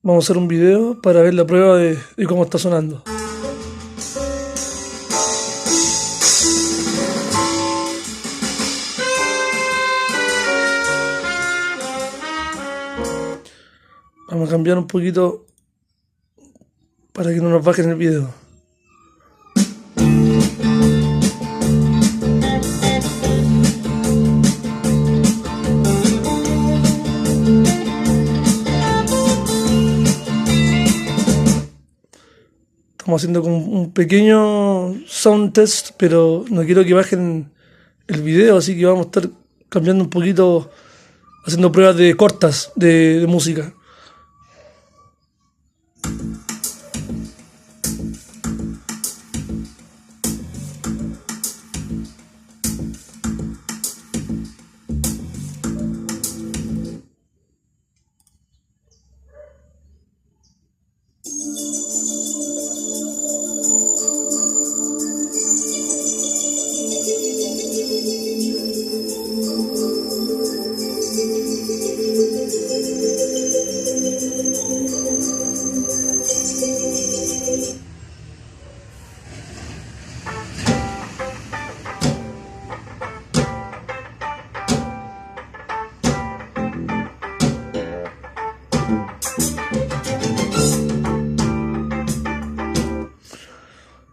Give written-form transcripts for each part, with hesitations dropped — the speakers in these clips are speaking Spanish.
Vamos a hacer un video para ver la prueba de cómo está sonando. Vamos a cambiar un poquito para que no nos bajen el video. Estamos haciendo como un pequeño sound test, pero no quiero que bajen el video, así que vamos a estar cambiando un poquito, haciendo pruebas de cortas de música.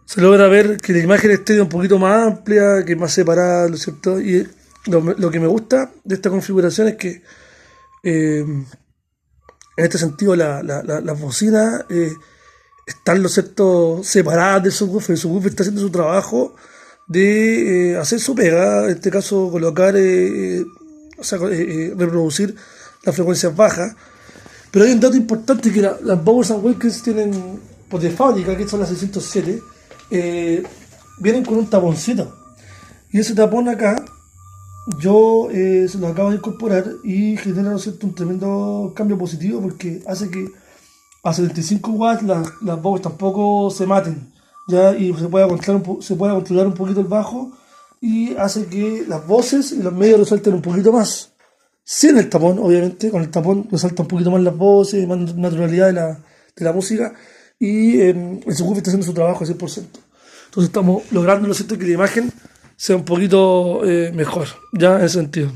Se logra ver que la imagen esté un poquito más amplia, que más separada, ¿no es cierto? Y lo que me gusta de esta configuración es que en este sentido las bocinas están, ¿no es cierto?, separadas del subwoofer. El subwoofer está haciendo su trabajo de hacer su pega, en este caso colocar, reproducir las frecuencias bajas. Pero hay un dato importante, que las Bowers & Wilkins tienen, pues, de fábrica, que son las 607, vienen con un taponcito, y ese tapón acá yo se lo acabo de incorporar y genera, ¿no es cierto?, un tremendo cambio positivo, porque hace que a 75 watts las Bowers tampoco se maten, ¿ya? Y se pueda controlar un poquito el bajo, y hace que las voces y los medios resalten un poquito más, sin el tapón. Obviamente con el tapón resalta un poquito más las voces, más naturalidad de la música, y el subwoofer está haciendo su trabajo al 100%. Entonces estamos logrando, ¿no es cierto?, que la imagen sea un poquito mejor, ya en ese sentido.